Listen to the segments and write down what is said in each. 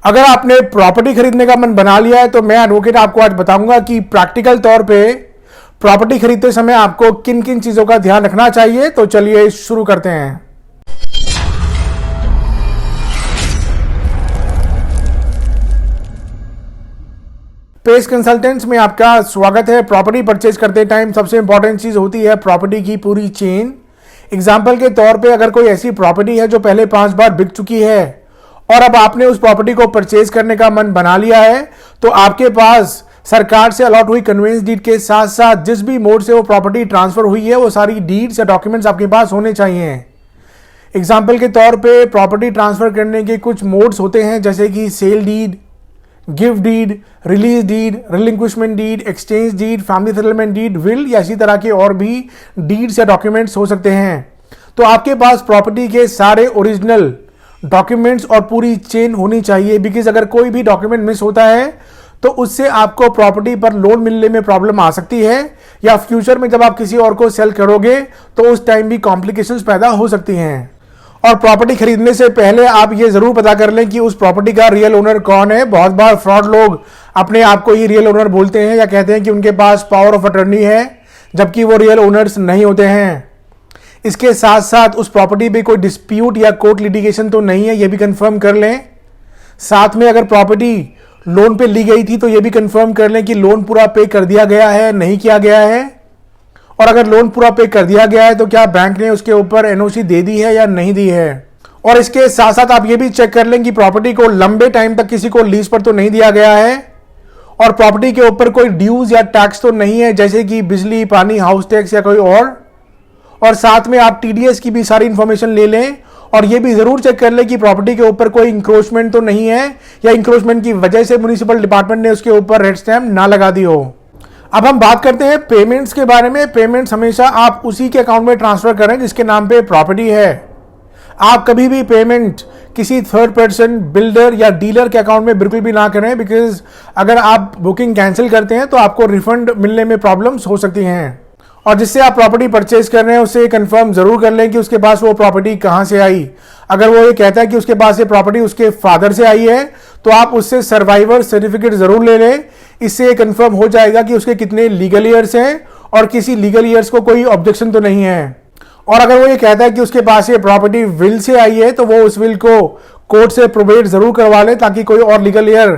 अगर आपने प्रॉपर्टी खरीदने का मन बना लिया है तो मैं एडवोकेट आपको आज बताऊंगा कि प्रैक्टिकल तौर पे प्रॉपर्टी खरीदते समय आपको किन किन चीजों का ध्यान रखना चाहिए। तो चलिए शुरू करते हैं। पेस कंसल्टेंट्स में आपका स्वागत है। प्रॉपर्टी परचेज करते टाइम सबसे इंपॉर्टेंट चीज होती है प्रॉपर्टी की पूरी चेन। एग्जाम्पल के तौर पे अगर कोई ऐसी प्रॉपर्टी है जो पहले 5 बार बिक चुकी है और अब आपने उस प्रॉपर्टी को परचेज करने का मन बना लिया है, तो आपके पास सरकार से अलॉट हुई कन्वेंस डीड के साथ साथ जिस भी मोड से वो प्रॉपर्टी ट्रांसफर हुई है वो सारी डीड्स या डॉक्यूमेंट्स आपके पास होने चाहिए। एग्जाम्पल के तौर पे प्रॉपर्टी ट्रांसफर करने के कुछ मोड्स होते हैं, जैसे कि sale deed, gift deed, release deed, relinquishment deed, exchange deed, family settlement deed, will या इसी तरह के और भी डीड्स या डॉक्यूमेंट्स हो सकते हैं। तो आपके पास प्रॉपर्टी के सारे ओरिजिनल डॉक्यूमेंट्स और पूरी चेन होनी चाहिए, बिकॉज अगर कोई भी डॉक्यूमेंट मिस होता है तो उससे आपको प्रॉपर्टी पर लोन मिलने में प्रॉब्लम आ सकती है, या फ्यूचर में जब आप किसी और को सेल करोगे तो उस टाइम भी कॉम्प्लिकेशंस पैदा हो सकती हैं। और प्रॉपर्टी खरीदने से पहले आप ये जरूर पता कर लें कि उस प्रॉपर्टी का रियल ओनर कौन है। बहुत बार फ्रॉड लोग अपने आप को ही रियल ओनर बोलते हैं या कहते हैं कि उनके पास पावर ऑफ अटर्नी है, जबकि वो रियल ओनर्स नहीं होते हैं। इसके साथ साथ उस प्रॉपर्टी पे कोई डिस्प्यूट या कोर्ट लिटिगेशन तो नहीं है, ये भी कंफर्म कर लें। साथ में अगर प्रॉपर्टी लोन पे ली गई थी तो ये भी कंफर्म कर लें कि लोन पूरा पे कर दिया गया है, नहीं किया गया है। और अगर लोन पूरा पे कर दिया गया है तो क्या बैंक ने उसके ऊपर एनओसी दे दी है या नहीं दी है। और इसके साथ साथ आप ये भी चेक कर लें कि प्रॉपर्टी को लंबे टाइम तक किसी को लीज पर तो नहीं दिया गया है, और प्रॉपर्टी के ऊपर कोई ड्यूज या टैक्स तो नहीं है, जैसे कि बिजली, पानी, हाउस टैक्स या कोई और साथ में आप टीडीएस की भी सारी इंफॉर्मेशन ले लें। और ये भी जरूर चेक कर लें कि प्रॉपर्टी के ऊपर कोई इंक्रोचमेंट तो नहीं है, या इंक्रोचमेंट की वजह से म्युनिसिपल डिपार्टमेंट ने उसके ऊपर रेड स्टैम्प ना लगा दी हो। अब हम बात करते हैं पेमेंट्स के बारे में। पेमेंट्स हमेशा आप उसी के अकाउंट में ट्रांसफर करें जिसके नाम पे प्रॉपर्टी है। आप कभी भी पेमेंट किसी थर्ड पर्सन, बिल्डर या डीलर के अकाउंट में बिल्कुल भी ना करें, बिकॉज अगर आप बुकिंग कैंसिल करते हैं तो आपको रिफंड मिलने में प्रॉब्लम्स हो सकती हैं। और जिससे आप प्रॉपर्टी परचेज कर रहे हैं उससे कंफर्म जरूर कर लें कि उसके पास वो प्रॉपर्टी कहां से आई। अगर वो ये कहता है कि उसके पास ये प्रॉपर्टी उसके फादर से आई है तो आप उससे सर्वाइवर सर्टिफिकेट जरूर ले लें। इससे कंफर्म हो जाएगा कि उसके कितने लीगल ईयर्स हैं और किसी लीगल ईयर्स को कोई ऑब्जेक्शन तो नहीं है। और अगर वो ये कहता है कि उसके पास ये प्रॉपर्टी विल से आई है तो वो उस विल को कोर्ट से प्रोबेट जरूर करवा ले, ताकि कोई और लीगल ईयर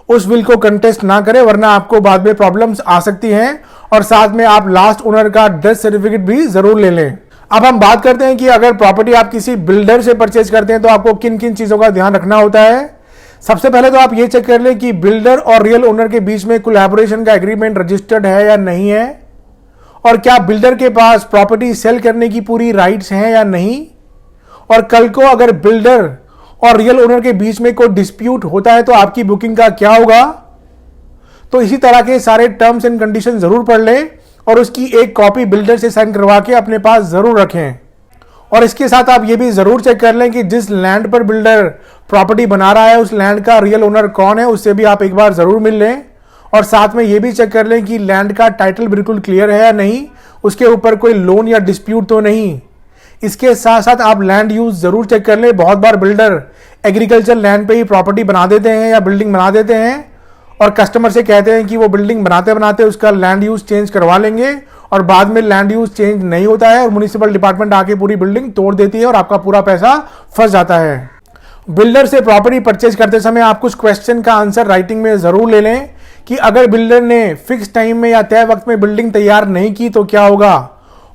उस विल को कंटेस्ट ना करे, वरना आपको बाद में प्रॉब्लम्स आ सकती हैं। और साथ में आप लास्ट ओनर का डेथ सर्टिफिकेट भी जरूर ले लें। अब हम बात करते हैं कि अगर प्रॉपर्टी आप किसी बिल्डर से परचेज करते हैं तो आपको किन किन चीजों का ध्यान रखना होता है। सबसे पहले तो आप ये चेक कर लें कि बिल्डर और रियल ओनर के बीच में कोलैबोरेशन का एग्रीमेंट रजिस्टर्ड है या नहीं है, और क्या बिल्डर के पास प्रॉपर्टी सेल करने की पूरी राइट्स हैं या नहीं। और कल को अगर बिल्डर और रियल ओनर के बीच में कोई डिस्प्यूट होता है तो आपकी बुकिंग का क्या होगा। तो इसी तरह के सारे टर्म्स एंड कंडीशन जरूर पढ़ लें और उसकी एक कॉपी बिल्डर से साइन करवा के अपने पास जरूर रखें। और इसके साथ आप ये भी जरूर चेक कर लें कि जिस लैंड पर बिल्डर प्रॉपर्टी बना रहा है उस लैंड का रियल ओनर कौन है, उससे भी आप एक बार जरूर मिल लें। और साथ में ये भी चेक कर लें कि लैंड का टाइटल बिल्कुल क्लियर है या नहीं, उसके ऊपर कोई लोन या डिस्प्यूट तो नहीं। इसके साथ साथ आप लैंड यूज जरूर चेक कर लें। बहुत बार बिल्डर एग्रीकल्चर लैंड पे ही प्रॉपर्टी बना देते हैं या बिल्डिंग बना देते हैं और कस्टमर से कहते हैं कि वो बिल्डिंग बनाते बनाते उसका लैंड यूज चेंज करवा लेंगे, और बाद में लैंड यूज चेंज नहीं होता है और म्युनिसिपल डिपार्टमेंट आके पूरी बिल्डिंग तोड़ देती है और आपका पूरा पैसा फंस जाता है। बिल्डर से प्रॉपर्टी परचेज करते समय आप कुछ क्वेश्चन का आंसर राइटिंग में जरूर ले लें कि अगर बिल्डर ने फिक्स टाइम में या तय वक्त में बिल्डिंग तैयार नहीं की तो क्या होगा,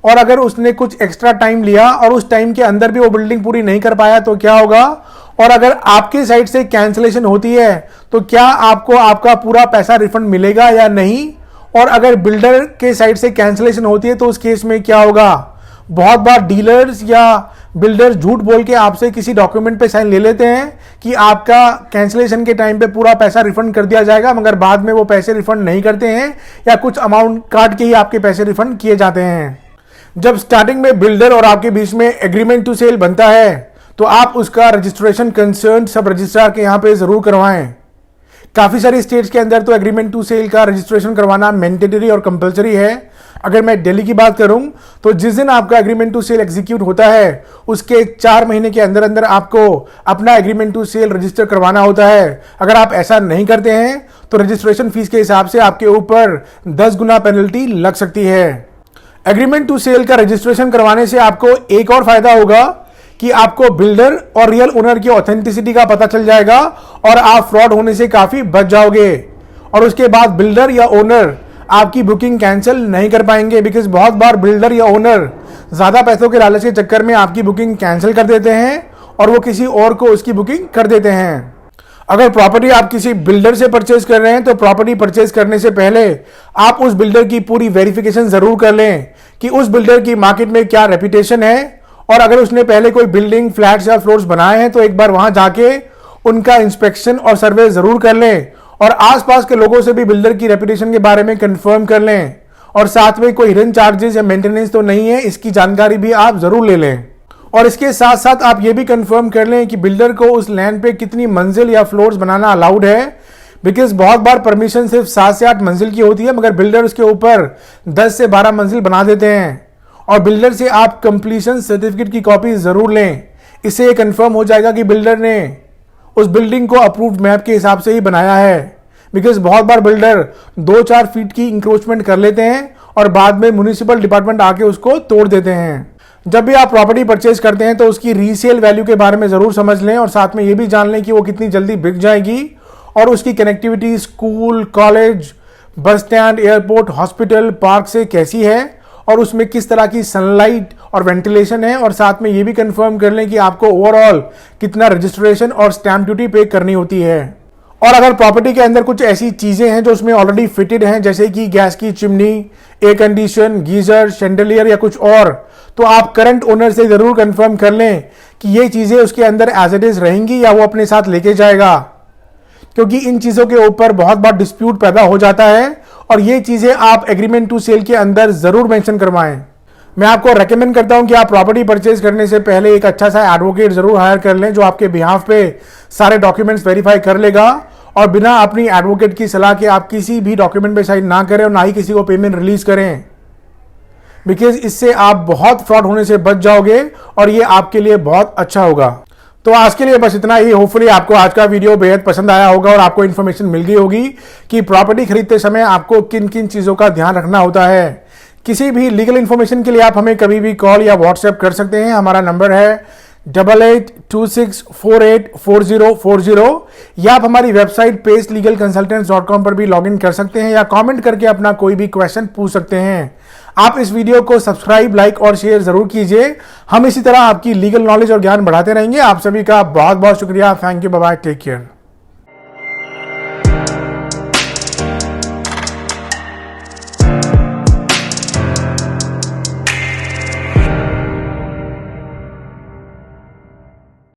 और अगर उसने कुछ एक्स्ट्रा टाइम लिया और उस टाइम के अंदर भी वो बिल्डिंग पूरी नहीं कर पाया तो क्या होगा, और अगर आपके साइड से कैंसिलेशन होती है तो क्या आपको आपका पूरा पैसा रिफंड मिलेगा या नहीं, और अगर बिल्डर के साइड से कैंसिलेशन होती है तो उस केस में क्या होगा। बहुत बार डीलर्स या बिल्डर झूठ बोल के आपसे किसी डॉक्यूमेंट पे साइन ले लेते हैं कि आपका कैंसिलेशन के टाइम पे पूरा पैसा रिफंड कर दिया जाएगा, मगर बाद में वो पैसे रिफंड नहीं करते हैं या कुछ अमाउंट काट के ही आपके पैसे रिफंड किए जाते हैं। जब स्टार्टिंग में बिल्डर और आपके बीच में एग्रीमेंट टू सेल बनता है तो आप उसका रजिस्ट्रेशन कंसर्न सब रजिस्ट्रार के यहाँ पे जरूर करवाएं। काफी सारी स्टेट्स के अंदर तो एग्रीमेंट टू सेल का रजिस्ट्रेशन करवाना मैंडेटरी और कंपलसरी है। अगर मैं दिल्ली की बात करूं तो जिस दिन आपका एग्रीमेंट टू सेल एग्जीक्यूट होता है उसके 4 महीने के अंदर अंदर आपको अपना एग्रीमेंट टू सेल रजिस्टर करवाना होता है। अगर आप ऐसा नहीं करते हैं तो रजिस्ट्रेशन फीस के हिसाब से आपके ऊपर 10 गुना पेनल्टी लग सकती है। एग्रीमेंट टू सेल का रजिस्ट्रेशन करवाने से आपको एक और फायदा होगा कि आपको बिल्डर और रियल ओनर की ऑथेंटिसिटी का पता चल जाएगा और आप फ्रॉड होने से काफी बच जाओगे। और उसके बाद बिल्डर या ओनर आपकी बुकिंग कैंसिल नहीं कर पाएंगे, बिकॉज बहुत बार बिल्डर या ओनर ज्यादा पैसों के लालच के चक्कर में आपकी बुकिंग कैंसिल कर देते हैं और वो किसी और को उसकी बुकिंग कर देते हैं। अगर प्रॉपर्टी आप किसी बिल्डर से परचेज कर रहे हैं तो प्रॉपर्टी परचेज करने से पहले आप उस बिल्डर की पूरी वेरिफिकेशन जरूर कर लें कि उस बिल्डर की मार्केट में क्या रेपुटेशन है, और अगर उसने पहले कोई बिल्डिंग, फ्लैट्स या फ्लोर्स बनाए हैं तो एक बार वहां जाके उनका इंस्पेक्शन और सर्वे जरूर कर लें और आसपास के लोगों से भी बिल्डर की रेपुटेशन के बारे में कंफर्म कर लें, और साथ में कोई हिडन चार्जेस या मेंटेनेंस तो नहीं है इसकी जानकारी भी आप जरूर ले लें। और इसके साथ साथ आप ये भी कंफर्म कर लें कि बिल्डर को उस लैंड पे कितनी मंजिल या फ्लोर्स बनाना अलाउड है, बिकॉज बहुत बार परमिशन सिर्फ 7 से 8 मंजिल की होती है मगर बिल्डर उसके ऊपर 10 से 12 मंजिल बना देते हैं। और बिल्डर से आप कंप्लीशन सर्टिफिकेट की कॉपी जरूर लें, इससे ये कंफर्म हो जाएगा कि बिल्डर ने उस बिल्डिंग को अप्रूव्ड मैप के हिसाब से ही बनाया है। बिकॉज बहुत बार बिल्डर 2-4 फीट की इंक्रोचमेंट कर लेते हैं और बाद में म्युनिसिपल डिपार्टमेंट आके उसको तोड़ देते हैं। जब भी आप प्रॉपर्टी परचेज करते हैं तो उसकी रीसेल वैल्यू के बारे में जरूर समझ लें और साथ में ये भी जान लें कि वो कितनी जल्दी बिक जाएगी और उसकी connectivity school, college, bus stand, airport, hospital, park से कैसी है और उसमें किस तरह की सनलाइट और वेंटिलेशन है, और साथ में ये भी कंफर्म कर लें कि आपको ओवरऑल कितना रजिस्ट्रेशन और स्टैंप ड्यूटी पे करनी होती है। और अगर प्रॉपर्टी के अंदर कुछ ऐसी चीजें हैं जो उसमें ऑलरेडी फिटेड हैं, जैसे कि गैस की chimney, air condition, geyser, chandelier या कुछ और, तो आप करंट ओनर से जरूर कंफर्म कर लें कि ये चीजें उसके अंदर एज इट इज रहेंगी या वो अपने साथ लेके जाएगा, क्योंकि इन चीजों के ऊपर बहुत बार डिस्प्यूट पैदा हो जाता है और ये चीजें आप एग्रीमेंट टू सेल के अंदर जरूर मेंशन करवाएं। मैं आपको रेकमेंड करता हूं कि आप प्रॉपर्टी परचेज करने से पहले एक अच्छा सा एडवोकेट जरूर हायर कर लें जो आपके बिहाफ पे सारे डॉक्यूमेंट्स वेरीफाई कर लेगा, और बिना अपनी एडवोकेट की सलाह के आप किसी भी डॉक्यूमेंट पे साइन ना करें और ना ही किसी को पेमेंट रिलीज करें, बिकॉज इससे आप बहुत फ्रॉड होने से बच जाओगे और ये आपके लिए बहुत अच्छा होगा। तो आज के लिए बस इतना ही। होपफुली आपको आज का वीडियो बेहद पसंद आया होगा और आपको इन्फॉर्मेशन मिल गई होगी कि प्रॉपर्टी खरीदते समय आपको किन किन चीजों का ध्यान रखना होता है। किसी भी लीगल इन्फॉर्मेशन के लिए आप हमें कभी भी कॉल या व्हाट्सएप कर सकते हैं। हमारा नंबर है 8826484040, या आप हमारी वेबसाइट pacelegalconsultants.com पर भी लॉग इन कर सकते हैं या कमेंट करके अपना कोई भी क्वेश्चन पूछ सकते हैं। आप इस वीडियो को सब्सक्राइब, लाइक और शेयर जरूर कीजिए। हम इसी तरह आपकी लीगल नॉलेज और ज्ञान बढ़ाते रहेंगे। आप सभी का बहुत बहुत शुक्रिया। Thank you, bye bye, take care.